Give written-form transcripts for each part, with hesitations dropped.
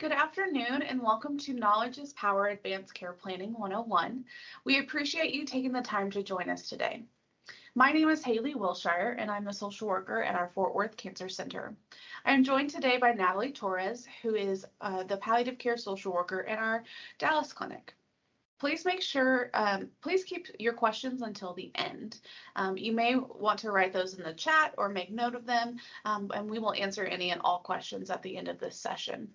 Good afternoon and welcome to Knowledge is Power Advanced Care Planning 101. We appreciate you taking the time to join us today. My name is Hailey Wilshire and I'm a social worker at our Fort Worth Cancer Center. I am joined today by Natalie Torres, who is the palliative care social worker at our Dallas clinic. Please please keep your questions until the end. You may want to write those in the chat or make note of them, and we will answer any and all questions at the end of this session.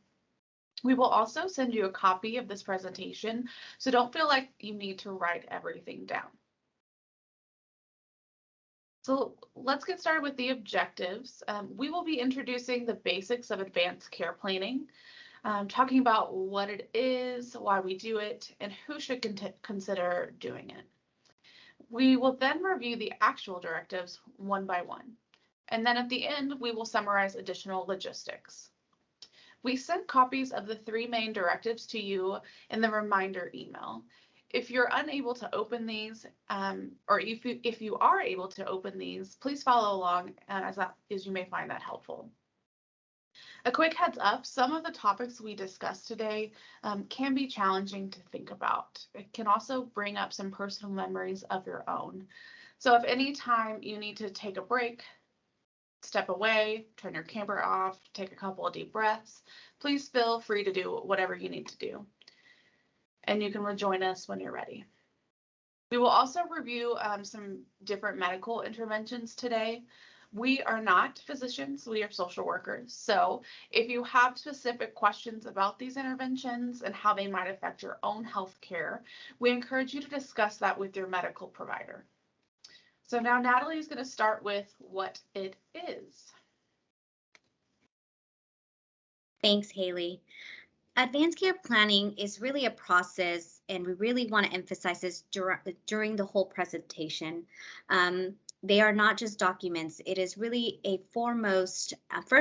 We will also send you a copy of this presentation, so don't feel like you need to write everything down. So let's get started with the objectives. We will be introducing the basics of advanced care planning, talking about what it is, why we do it, and who should consider doing it. We will then review the actual directives one by one. And then at the end, we will summarize additional logistics. We sent copies of the 3 main directives to you in the reminder email. If you're unable to open these, or if you are able to open these, please follow along as you may find that helpful. A quick heads up, some of the topics we discussed today can be challenging to think about. It can also bring up some personal memories of your own. So if any time you need to take a break, step away, turn your camera off, take a couple of deep breaths, please feel free to do whatever you need to do. And you can rejoin us when you're ready. We will also review some different medical interventions today. We are not physicians, we are social workers. So if you have specific questions about these interventions and how they might affect your own health care, we encourage you to discuss that with your medical provider. So now Natalie is going to start with what it is. Thanks, Hailey. Advanced care planning is really a process, and we really want to emphasize this during the whole presentation. They are not just documents. It is really a first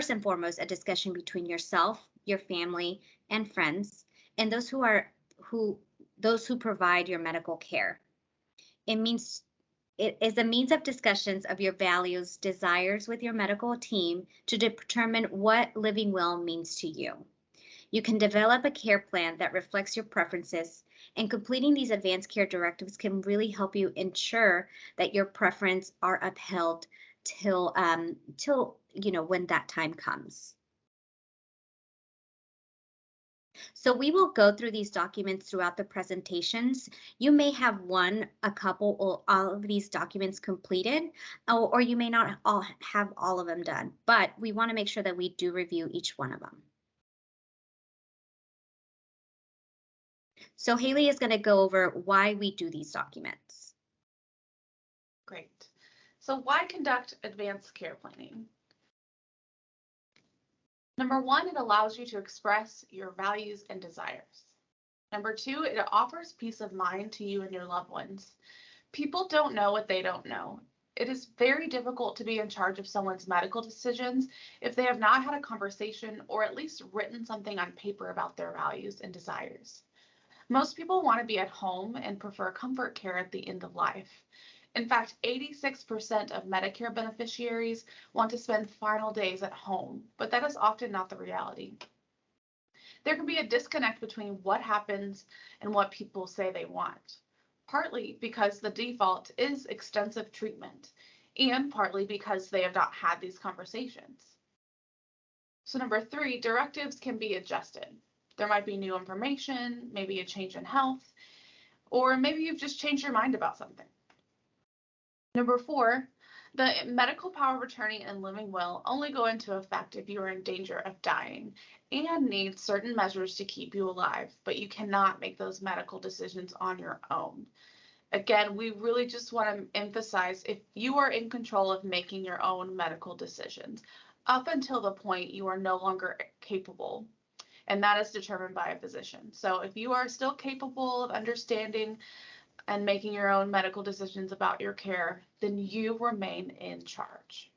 and foremost, a discussion between yourself, your family, and friends, and those who provide your medical care. It is a means of discussions of your values, desires with your medical team to determine what living well means to you. You can develop a care plan that reflects your preferences, and completing these advanced care directives can really help you ensure that your preferences are upheld till when that time comes. So we will go through these documents throughout the presentations. You may have a couple, or all of these documents completed, or you may not have all of them done, but we want to make sure that we do review each one of them. So Hailey is going to go over why we do these documents. Great. So why conduct advanced care planning? Number 1, it allows you to express your values and desires. Number 2, it offers peace of mind to you and your loved ones. People don't know what they don't know. It is very difficult to be in charge of someone's medical decisions if they have not had a conversation or at least written something on paper about their values and desires. Most people want to be at home and prefer comfort care at the end of life. In fact, 86% of Medicare beneficiaries want to spend final days at home, but that is often not the reality. There can be a disconnect between what happens and what people say they want, partly because the default is extensive treatment, and partly because they have not had these conversations. So number 3, directives can be adjusted. There might be new information, maybe a change in health, or maybe you've just changed your mind about something. Number 4, the medical power of attorney and living will only go into effect if you are in danger of dying and need certain measures to keep you alive, but you cannot make those medical decisions on your own. Again, we really just want to emphasize if you are in control of making your own medical decisions up until the point you are no longer capable, and that is determined by a physician. So if you are still capable of understanding and making your own medical decisions about your care, then you remain in charge.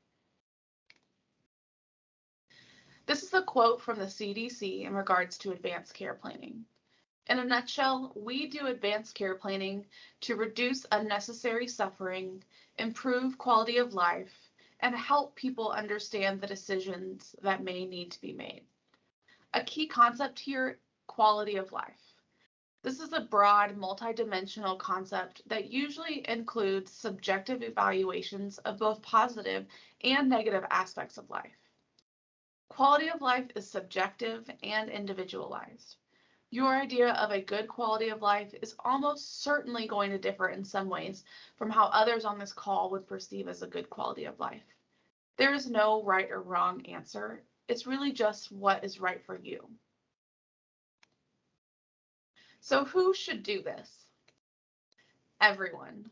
This is a quote from the CDC in regards to advanced care planning. In a nutshell, we do advanced care planning to reduce unnecessary suffering, improve quality of life, and help people understand the decisions that may need to be made. A key concept here, quality of life. This is a broad, multidimensional concept that usually includes subjective evaluations of both positive and negative aspects of life. Quality of life is subjective and individualized. Your idea of a good quality of life is almost certainly going to differ in some ways from how others on this call would perceive as a good quality of life. There is no right or wrong answer. It's really just what is right for you. So who should do this? Everyone.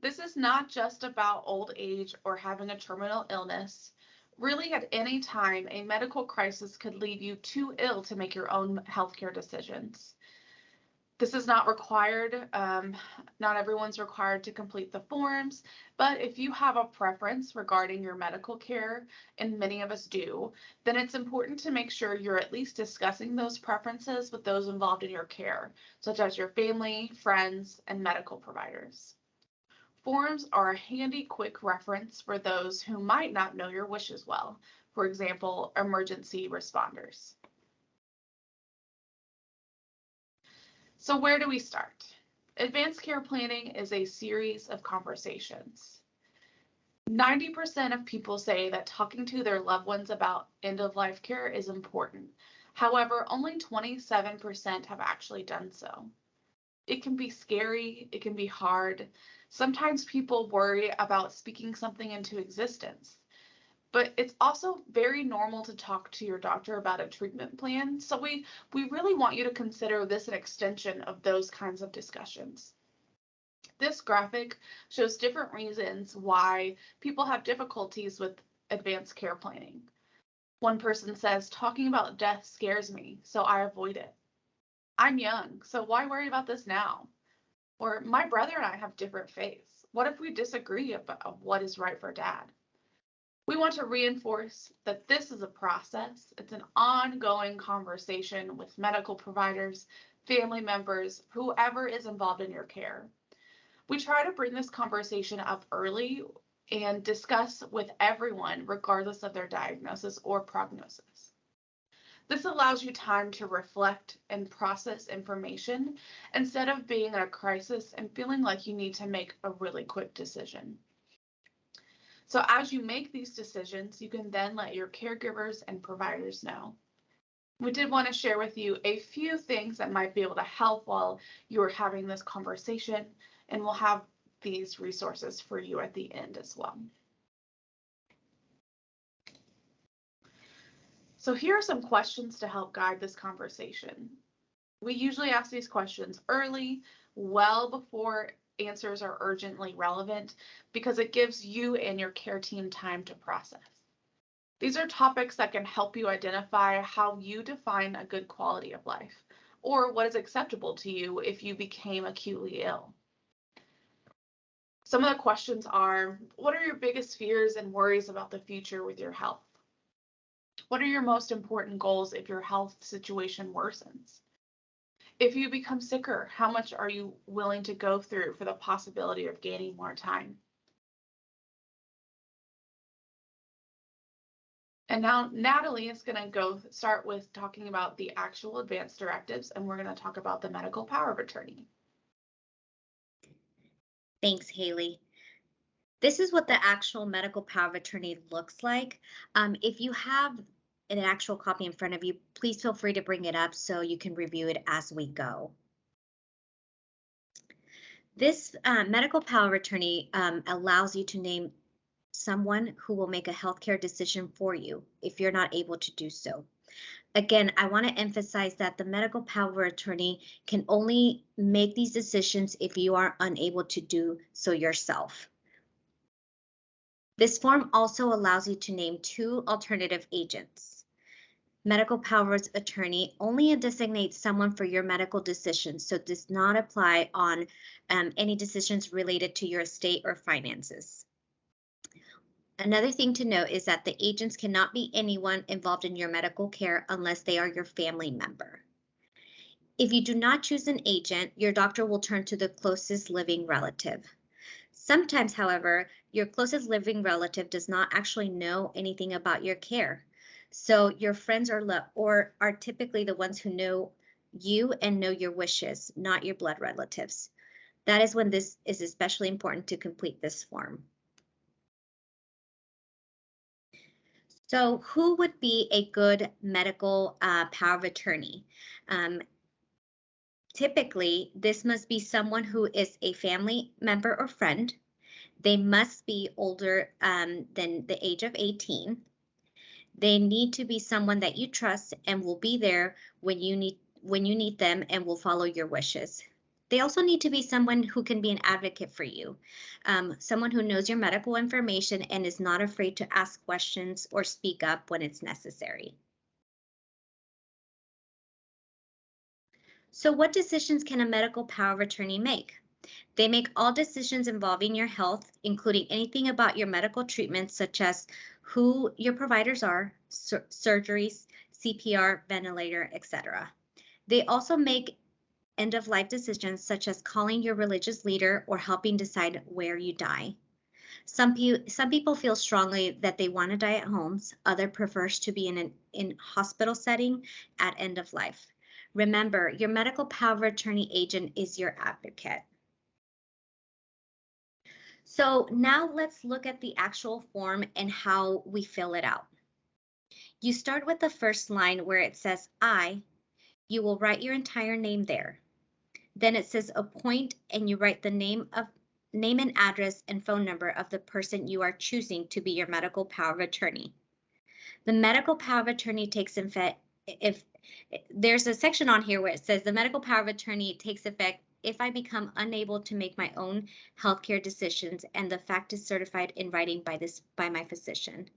This is not just about old age or having a terminal illness. Really, at any time, a medical crisis could leave you too ill to make your own healthcare decisions. This is not required. Not everyone's required to complete the forms, but if you have a preference regarding your medical care, and many of us do, then it's important to make sure you're at least discussing those preferences with those involved in your care, such as your family, friends, and medical providers. Forms are a handy, quick reference for those who might not know your wishes well, for example, emergency responders. So where do we start? Advanced care planning is a series of conversations. 90% of people say that talking to their loved ones about end-of-life care is important. However, only 27% have actually done so. It can be scary, it can be hard. Sometimes people worry about speaking something into existence. But it's also very normal to talk to your doctor about a treatment plan. So we really want you to consider this an extension of those kinds of discussions. This graphic shows different reasons why people have difficulties with advanced care planning. One person says, talking about death scares me, so I avoid it. I'm young, so why worry about this now? Or my brother and I have different faiths. What if we disagree about what is right for Dad? We want to reinforce that this is a process. It's an ongoing conversation with medical providers, family members, whoever is involved in your care. We try to bring this conversation up early and discuss with everyone, regardless of their diagnosis or prognosis. This allows you time to reflect and process information instead of being in a crisis and feeling like you need to make a really quick decision. So as you make these decisions, you can then let your caregivers and providers know. We did want to share with you a few things that might be able to help while you're having this conversation, and we'll have these resources for you at the end as well. So here are some questions to help guide this conversation. We usually ask these questions early, well before answers are urgently relevant, because it gives you and your care team time to process. These are topics that can help you identify how you define a good quality of life, or what is acceptable to you if you became acutely ill. Some of the questions are, what are your biggest fears and worries about the future with your health? What are your most important goals if your health situation worsens? If you become sicker, how much are you willing to go through for the possibility of gaining more time? And now Natalie is going to start with talking about the actual advanced directives, and we're going to talk about the medical power of attorney. Thanks, Hailey. This is what the actual medical power of attorney looks like. If you have an actual copy in front of you, please feel free to bring it up so you can review it as we go. This medical power of attorney allows you to name someone who will make a healthcare decision for you if you're not able to do so. Again, I want to emphasize that the medical power of attorney can only make these decisions if you are unable to do so yourself. This form also allows you to name 2 alternative agents. Medical power of attorney only designates someone for your medical decisions, so does not apply on any decisions related to your estate or finances. Another thing to note is that the agents cannot be anyone involved in your medical care unless they are your family member. If you do not choose an agent, your doctor will turn to the closest living relative. Sometimes, however, your closest living relative does not actually know anything about your care. So your friends are typically the ones who know you and know your wishes, not your blood relatives. That is when this is especially important to complete this form. So who would be a good medical power of attorney? Typically, this must be someone who is a family member or friend. They must be older than the age of 18. They need to be someone that you trust and will be there when you need them and will follow your wishes. They also need to be someone who can be an advocate for you, someone who knows your medical information and is not afraid to ask questions or speak up when it's necessary. So what decisions can a medical power of attorney make? They make all decisions involving your health, including anything about your medical treatments, such as who your providers are, surgeries, CPR, ventilator, etc. They also make end-of-life decisions, such as calling your religious leader or helping decide where you die. Some people feel strongly that they want to die at homes. Others prefers to be in hospital setting at end of life. Remember, your medical power of attorney agent is your advocate. So now let's look at the actual form and how we fill it out. You start with the first line where it says I. You will write your entire name there. Then it says appoint, and you write the name and address and phone number of the person you are choosing to be your medical power of attorney. The medical power of attorney takes effect if there's a section on here where it says the medical power of attorney takes effect if I become unable to make my own healthcare decisions and the fact is certified in writing by my physician.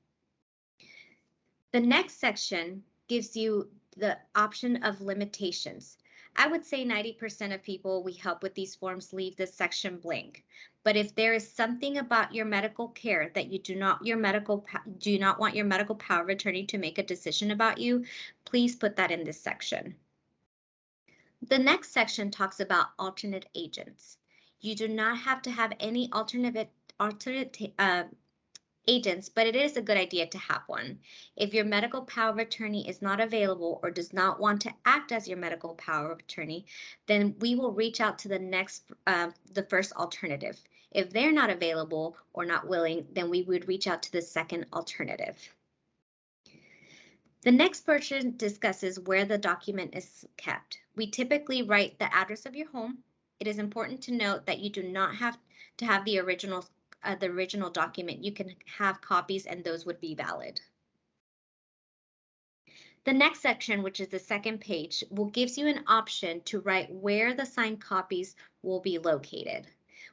The next section gives you the option of limitations. I would say 90% of people we help with these forms leave this section blank. But if there is something about your medical care that you do not want your medical power of attorney to make a decision about you, please put that in this section. The next section talks about alternate agents. You do not have to have any alternate agents, but it is a good idea to have one. If your medical power of attorney is not available or does not want to act as your medical power of attorney, then we will reach out to the first alternative. If they're not available or not willing, then we would reach out to the second alternative. The next portion discusses where the document is kept. We typically write the address of your home. It is important to note that you do not have to have the original document. You can have copies and those would be valid. The next section, which is the second page, gives you an option to write where the signed copies will be located.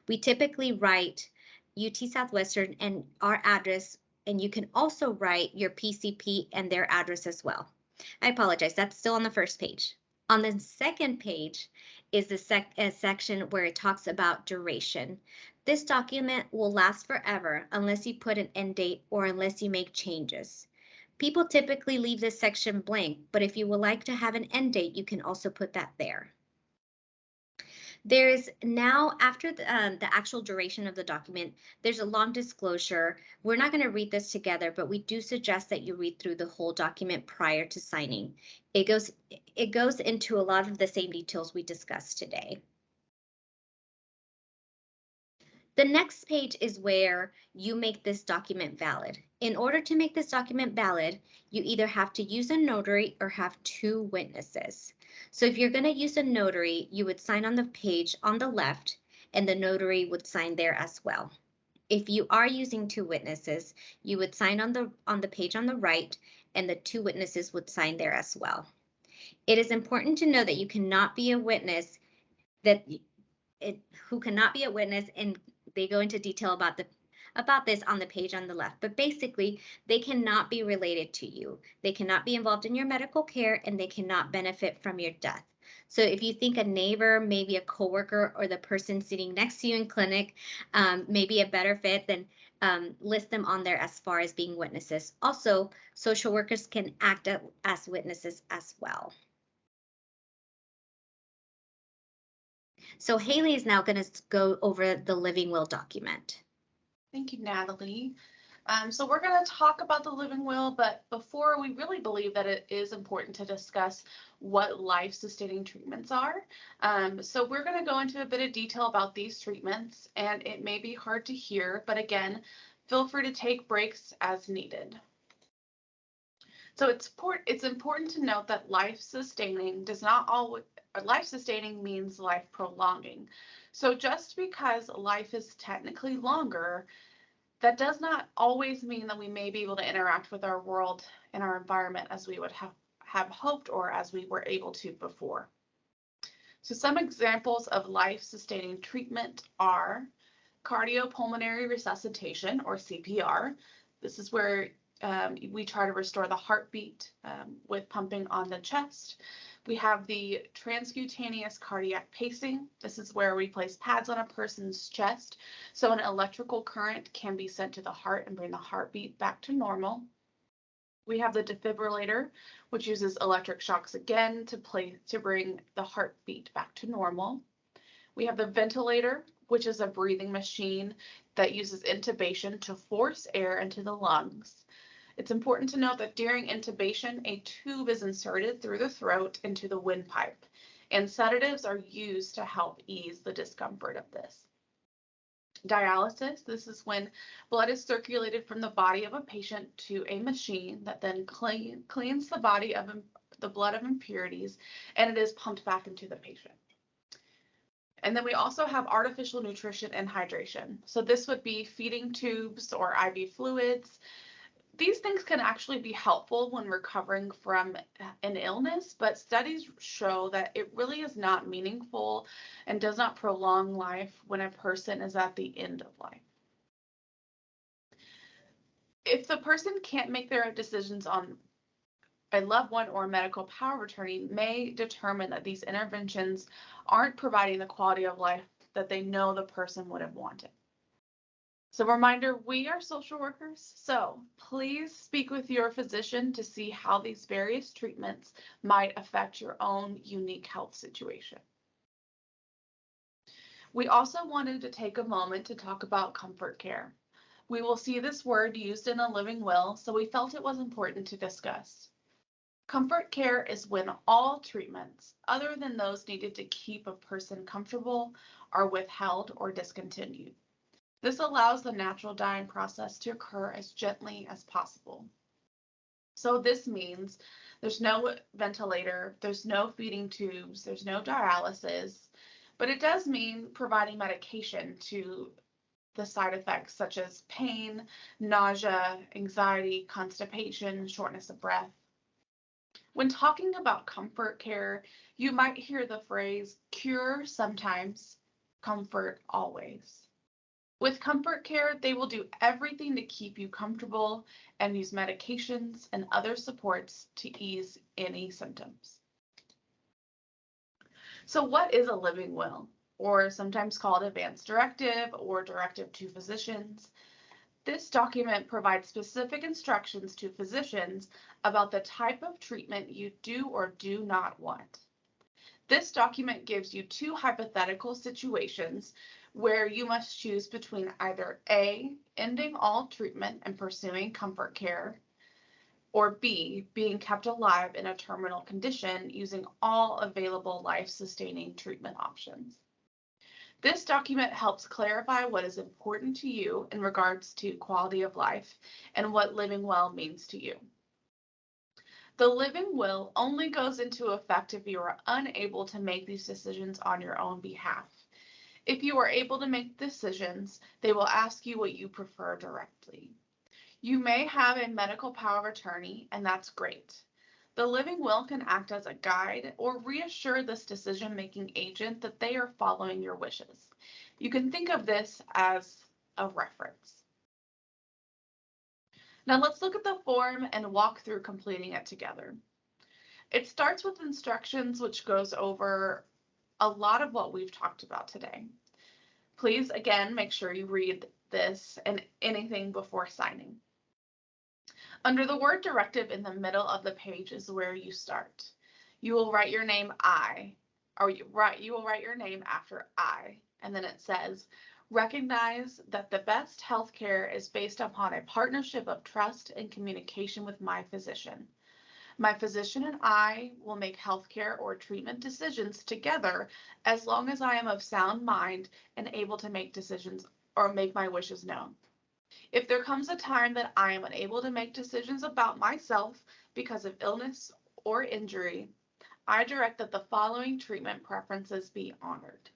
We typically write UT Southwestern and our address, and you can also write your PCP and their address as well. I apologize, that's still on the first page. On the second page is the section where it talks about duration. This document will last forever unless you put an end date or unless you make changes. People typically leave this section blank, but if you would like to have an end date, you can also put that there. There's now, after the actual duration of the document, there's a long disclosure. We're not going to read this together, but we do suggest that you read through the whole document prior to signing. It goes into a lot of the same details we discussed today. The next page is where you make this document valid. In order to make this document valid, you either have to use a notary or have two witnesses. So if you're going to use a notary, you would sign on the page on the left and the notary would sign there as well. If you are using two witnesses, you would sign on the page on the right and the two witnesses would sign there as well. It is important to know that you cannot be a witness who cannot be a witness, and they go into detail about this on the page on the left, but basically they cannot be related to you. They cannot be involved in your medical care and they cannot benefit from your death. So if you think a neighbor, maybe a coworker, or the person sitting next to you in clinic may be a better fit, then list them on there as far as being witnesses. Also, social workers can act as witnesses as well. So Hailey is now going to go over the living will document. Thank you, Natalie. So we're going to talk about the living will, but before, we really believe that it is important to discuss what life-sustaining treatments are. So we're going to go into a bit of detail about these treatments, and it may be hard to hear, but again, feel free to take breaks as needed. So it's important to note that life-sustaining does not always, life-sustaining means life prolonging. So just because life is technically longer, that does not always mean that we may be able to interact with our world and our environment as we would have hoped or as we were able to before. So some examples of life-sustaining treatment are cardiopulmonary resuscitation, or CPR. This is where we try to restore the heartbeat with pumping on the chest. We have the transcutaneous cardiac pacing. This is where we place pads on a person's chest so an electrical current can be sent to the heart and bring the heartbeat back to normal. We have the defibrillator, which uses electric shocks again to bring the heartbeat back to normal. We have the ventilator, which is a breathing machine that uses intubation to force air into the lungs. It's important to note that during intubation, a tube is inserted through the throat into the windpipe, and sedatives are used to help ease the discomfort of this. Dialysis, this is when blood is circulated from the body of a patient to a machine that then cleans the body of the blood of impurities, and it is pumped back into the patient. And then we also have artificial nutrition and hydration. So this would be feeding tubes or IV fluids. These things can actually be helpful when recovering from an illness, but studies show that it really is not meaningful and does not prolong life when a person is at the end of life. If the person can't make their decisions on a loved one or medical power of attorney, may determine that these interventions aren't providing the quality of life that they know the person would have wanted. So reminder, we are social workers, so please speak with your physician to see how these various treatments might affect your own unique health situation. We also wanted to take a moment to talk about comfort care. We will see this word used in a living will, so we felt it was important to discuss. Comfort care is when all treatments, other than those needed to keep a person comfortable, are withheld or discontinued. This allows the natural dying process to occur as gently as possible. So this means there's no ventilator, there's no feeding tubes, there's no dialysis, but it does mean providing medication to the side effects such as pain, nausea, anxiety, constipation, shortness of breath. When talking about comfort care, you might hear the phrase cure sometimes, comfort always. With comfort care, they will do everything to keep you comfortable and use medications and other supports to ease any symptoms. So what is a living will, or sometimes called advance directive or directive to physicians? This document provides specific instructions to physicians about the type of treatment you do or do not want. This document gives you two hypothetical situations where you must choose between either A, ending all treatment and pursuing comfort care, or B, being kept alive in a terminal condition using all available life-sustaining treatment options. This document helps clarify what is important to you in regards to quality of life and what living well means to you. The living will only goes into effect if you are unable to make these decisions on your own behalf. If you are able to make decisions, they will ask you what you prefer directly. You may have a medical power of attorney, and that's great. The living will can act as a guide or reassure this decision-making agent that they are following your wishes. You can think of this as a reference. Now let's look at the form and walk through completing it together. It starts with instructions, which goes over a lot of what we've talked about today. Please, again, make sure you read this and anything before signing. Under the word directive in the middle of the page is where you start. You will write your name you will write your name after I, and then it says, Recognize that the best healthcare is based upon a partnership of trust and communication with my physician. My physician and I will make healthcare or treatment decisions together as long as I am of sound mind and able to make decisions or make my wishes known. If there comes a time that I am unable to make decisions about myself because of illness or injury, I direct that the following treatment preferences be honored.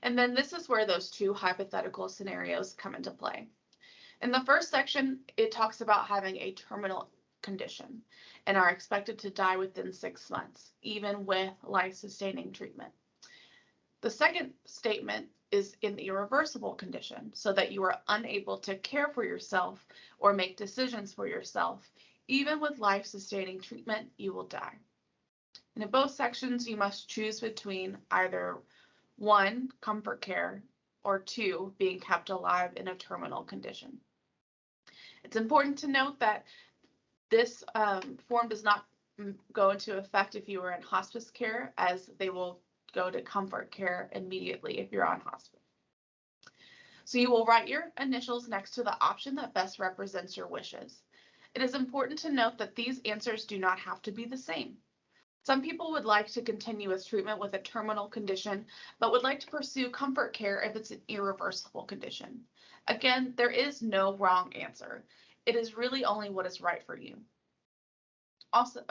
And then this is where those two hypothetical scenarios come into play. In the first section, it talks about having a terminal condition and are expected to die within 6 months, even with life-sustaining treatment. The second statement is an irreversible condition, so that you are unable to care for yourself or make decisions for yourself. Even with life-sustaining treatment, you will die. And in both sections, you must choose between either 1, comfort care, or 2, being kept alive in a terminal condition. It's important to note that this form does not go into effect if you are in hospice care, as they will go to comfort care immediately if you're on hospice. So you will write your initials next to the option that best represents your wishes. It is important to note that these answers do not have to be the same. Some people would like to continue with treatment with a terminal condition, but would like to pursue comfort care if it's an irreversible condition. Again, there is no wrong answer. It is really only what is right for you. Also,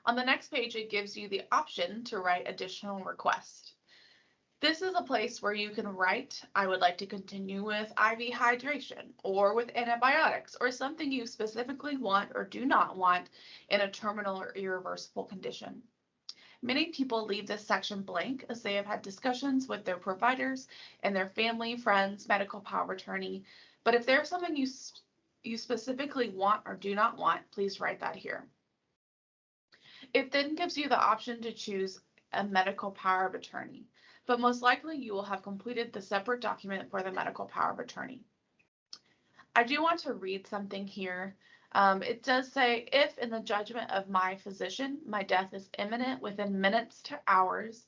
on the next page, it gives you the option to write additional requests. This is a place where you can write, I would like to continue with IV hydration or with antibiotics or something you specifically want or do not want in a terminal or irreversible condition. Many people leave this section blank as they have had discussions with their providers and their family, friends, medical power of attorney. But if there's something you specifically want or do not want, please write that here. It then gives you the option to choose a medical power of attorney, but most likely you will have completed the separate document for the medical power of attorney. I do want to read something here. It does say, if in the judgment of my physician, my death is imminent within minutes to hours,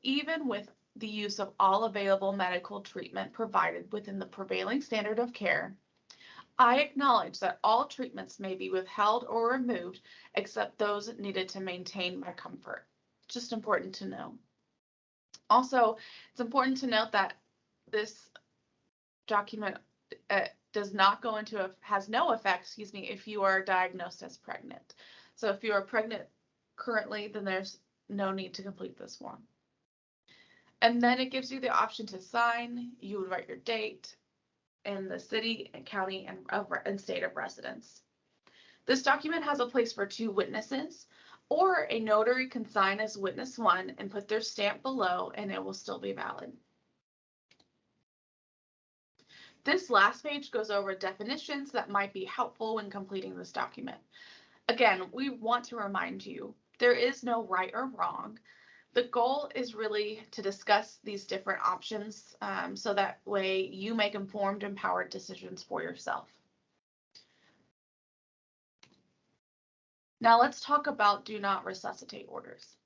even with the use of all available medical treatment provided within the prevailing standard of care, I acknowledge that all treatments may be withheld or removed except those needed to maintain my comfort. Just important to know. Also, it's important to note that this document has no effect, if you are diagnosed as pregnant. So if you are pregnant currently, then there's no need to complete this form. And then it gives you the option to sign. You would write your date and the city and county and state of residence. This document has a place for 2 witnesses, or a notary can sign as witness 1 and put their stamp below, and it will still be valid. This last page goes over definitions that might be helpful when completing this document. Again, we want to remind you, there is no right or wrong. The goal is really to discuss these different options so that way you make informed, empowered decisions for yourself. Now let's talk about do not resuscitate orders.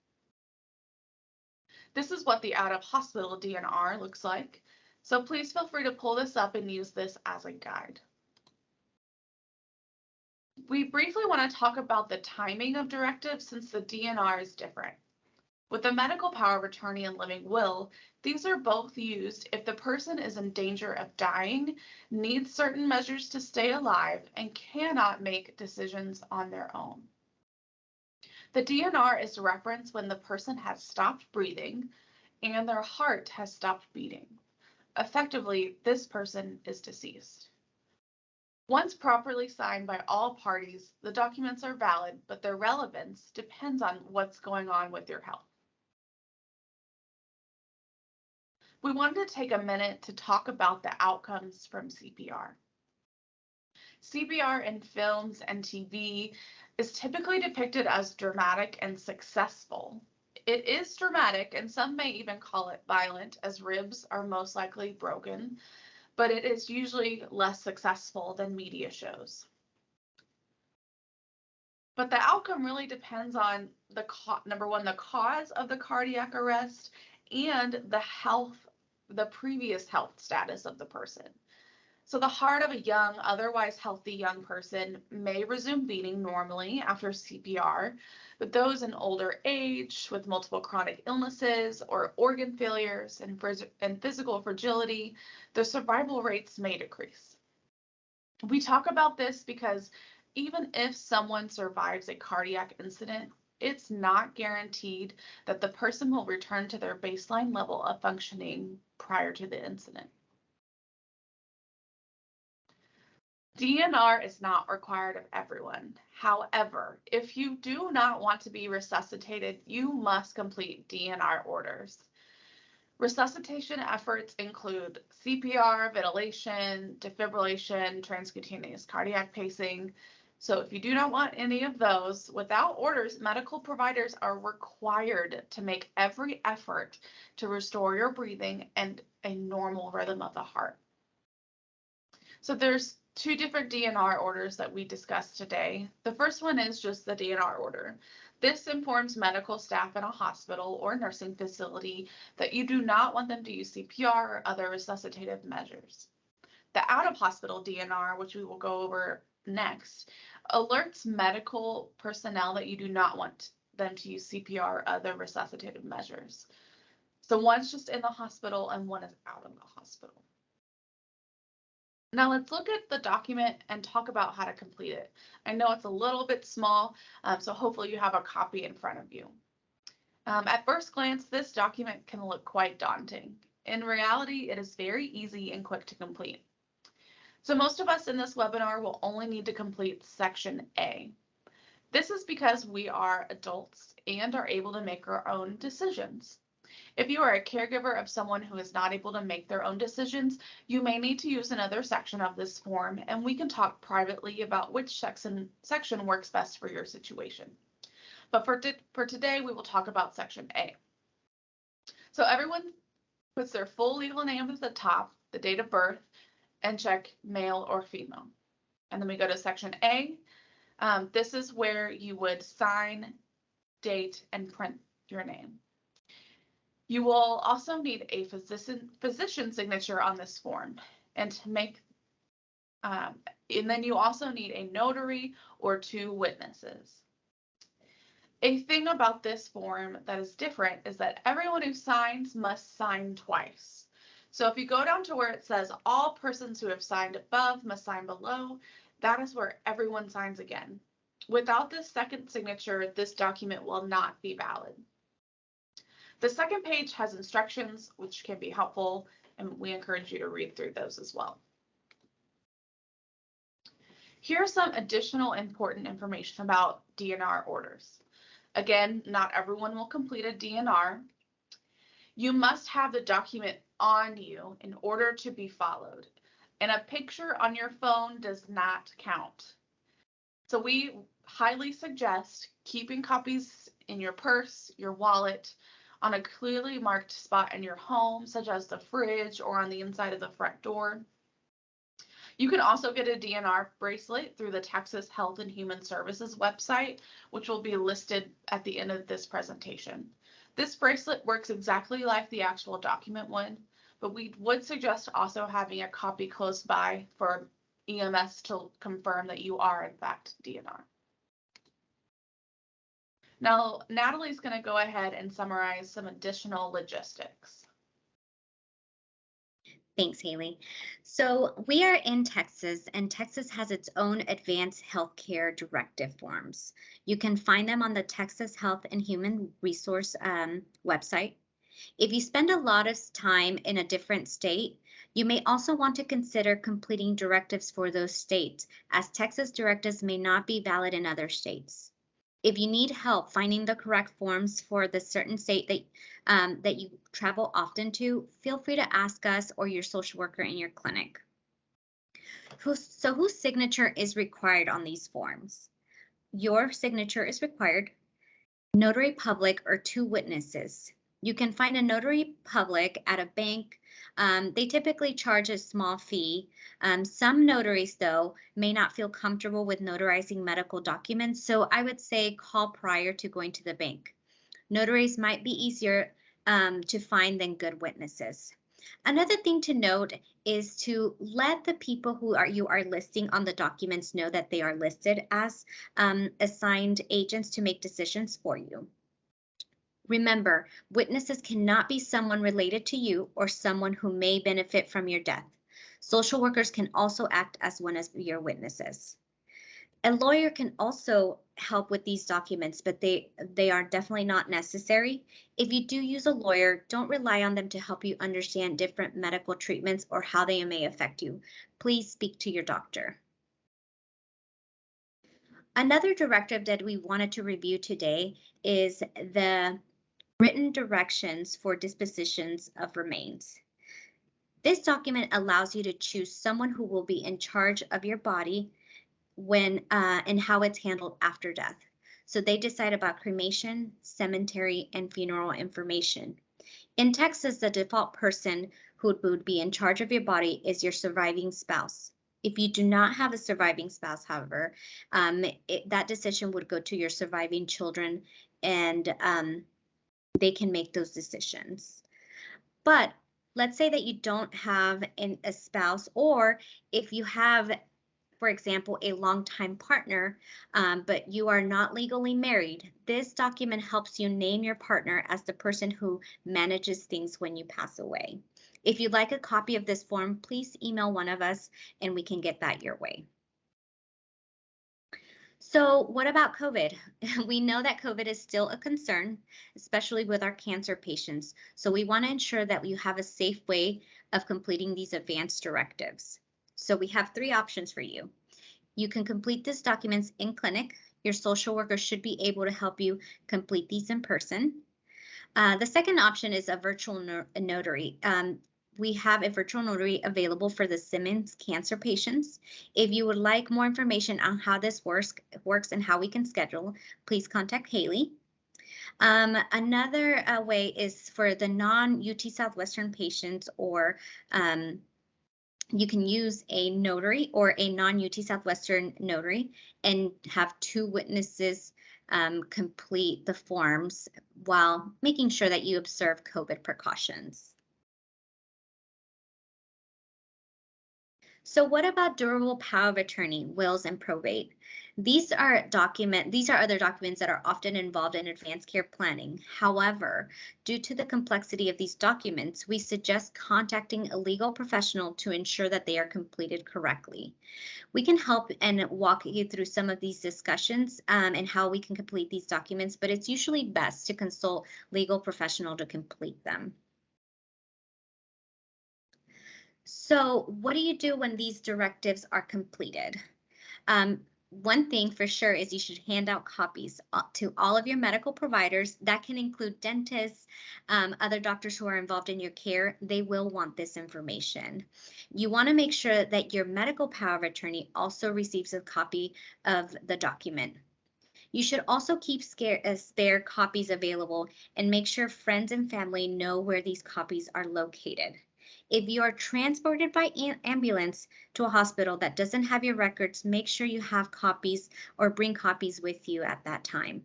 This is what the out of hospital DNR looks like. So please feel free to pull this up and use this as a guide. We briefly want to talk about the timing of directives since the DNR is different. With the medical power of attorney and living will, these are both used if the person is in danger of dying, needs certain measures to stay alive, and cannot make decisions on their own. The DNR is referenced when the person has stopped breathing and their heart has stopped beating. Effectively, this person is deceased. Once properly signed by all parties, the documents are valid, but their relevance depends on what's going on with your health. We wanted to take a minute to talk about the outcomes from CPR. CPR in films and TV is typically depicted as dramatic and successful. It is dramatic, and some may even call it violent, as ribs are most likely broken, but it is usually less successful than media shows. But the outcome really depends on number 1, the cause of the cardiac arrest and the health the previous health status of the person. So the heart of a young, otherwise healthy young person may resume beating normally after CPR, but those in older age with multiple chronic illnesses or organ failures and physical fragility, the survival rates may decrease. We talk about this because even if someone survives a cardiac incident, it's not guaranteed that the person will return to their baseline level of functioning prior to the incident. DNR is not required of everyone. However, if you do not want to be resuscitated, you must complete DNR orders. Resuscitation efforts include CPR, ventilation, defibrillation, transcutaneous cardiac pacing. So if you do not want any of those, without orders, medical providers are required to make every effort to restore your breathing and a normal rhythm of the heart. So there's two different DNR orders that we discussed today. The first one is just the DNR order. This informs medical staff in a hospital or nursing facility that you do not want them to use CPR or other resuscitative measures. The out-of-hospital DNR, which we will go over next, alerts medical personnel that you do not want them to use CPR or other resuscitative measures. So one's just in the hospital and one is out of the hospital. Now let's look at the document and talk about how to complete it. I know it's a little bit small, so hopefully you have a copy in front of you. At first glance, this document can look quite daunting. In reality, it is very easy and quick to complete. So most of us in this webinar will only need to complete section A. This is because we are adults and are able to make our own decisions. If you are a caregiver of someone who is not able to make their own decisions, you may need to use another section of this form, and we can talk privately about which section works best for your situation. But for today, we will talk about section A. So everyone puts their full legal name at the top, the date of birth, and check male or female. And then we go to section A. This is where you would sign, date, and print your name. You will also need a physician signature on this form, and then you also need a notary or 2 witnesses. A thing about this form that is different is that everyone who signs must sign twice. So if you go down to where it says all persons who have signed above must sign below, that is where everyone signs again. Without this second signature, this document will not be valid. The second page has instructions, which can be helpful, and we encourage you to read through those as well. Here's some additional important information about DNR orders. Again, not everyone will complete a DNR. You must have the document on you in order to be followed, and a picture on your phone does not count. So we highly suggest keeping copies in your purse, your wallet, on a clearly marked spot in your home, such as the fridge or on the inside of the front door. You can also get a DNR bracelet through the Texas Health and Human Services website, which will be listed at the end of this presentation. This bracelet works exactly like the actual document would, but we would suggest also having a copy close by for EMS to confirm that you are in fact DNR. Now, Natalie's going to go ahead and summarize some additional logistics. Thanks, Hailey. So we are in Texas, and Texas has its own advanced healthcare directive forms. You can find them on the Texas Health and Human Resource website. If you spend a lot of time in a different state, you may also want to consider completing directives for those states, as Texas directives may not be valid in other states. If you need help finding the correct forms for the certain state that you travel often to, feel free to ask us or your social worker in your clinic. So whose signature is required on these forms? Your signature is required, notary public, or 2 witnesses. You can find a notary public at a bank. They typically charge a small fee. Some notaries, though, may not feel comfortable with notarizing medical documents, so I would say call prior to going to the bank. Notaries might be easier to find than good witnesses. Another thing to note is to let the people who you are listing on the documents know that they are listed as assigned agents to make decisions for you. Remember, witnesses cannot be someone related to you or someone who may benefit from your death. Social workers can also act as one of your witnesses. A lawyer can also help with these documents, but they are definitely not necessary. If you do use a lawyer, don't rely on them to help you understand different medical treatments or how they may affect you. Please speak to your doctor. Another directive that we wanted to review today is the written directions for dispositions of remains. This document allows you to choose someone who will be in charge of your body when and how it's handled after death. So they decide about cremation, cemetery, and funeral information. In Texas, the default person who would be in charge of your body is your surviving spouse. If you do not have a surviving spouse, however, that decision would go to your surviving children, and they can make those decisions. But let's say that you don't have a spouse, or if you have, for example, a longtime partner, but you are not legally married, this document helps you name your partner as the person who manages things when you pass away. If you'd like a copy of this form, please email one of us and we can get that your way. So what about COVID? We know that COVID is still a concern, especially with our cancer patients. So we want to ensure that you have a safe way of completing these advanced directives. So we have 3 options for you. You can complete these documents in clinic. Your social worker should be able to help you complete these in person. The second option is a virtual notary. We have a virtual notary available for the Simmons cancer patients. If you would like more information on how this works and how we can schedule, please contact Hailey. Another way is for the non-UT Southwestern patients, or you can use a notary or a non-UT Southwestern notary and have 2 witnesses complete the forms while making sure that you observe COVID precautions. So what about durable power of attorney, wills, and probate? These are other documents that are often involved in advanced care planning. However, due to the complexity of these documents, we suggest contacting a legal professional to ensure that they are completed correctly. We can help and walk you through some of these discussions and how we can complete these documents, but it's usually best to consult legal professional to complete them. So what do you do when these directives are completed? One thing for sure is you should hand out copies to all of your medical providers. That can include dentists, other doctors who are involved in your care. They will want this information. You want to make sure that your medical power of attorney also receives a copy of the document. You should also keep spare copies available and make sure friends and family know where these copies are located. If you are transported by ambulance to a hospital that doesn't have your records, make sure you have copies or bring copies with you at that time.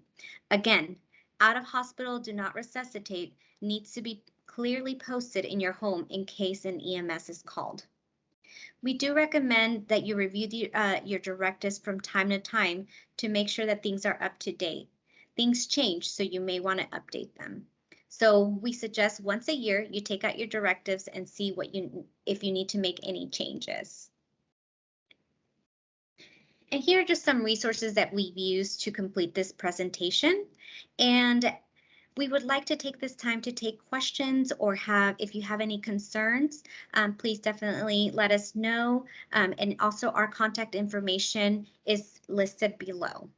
Again, out of hospital, do not resuscitate needs to be clearly posted in your home in case an EMS is called. We do recommend that you review your directives from time to time to make sure that things are up to date. Things change, so you may want to update them. So we suggest once a year you take out your directives and see if you need to make any changes. And here are just some resources that we've used to complete this presentation. And we would like to take this time to take questions, or if you have any concerns, please definitely let us know. And also our contact information is listed below.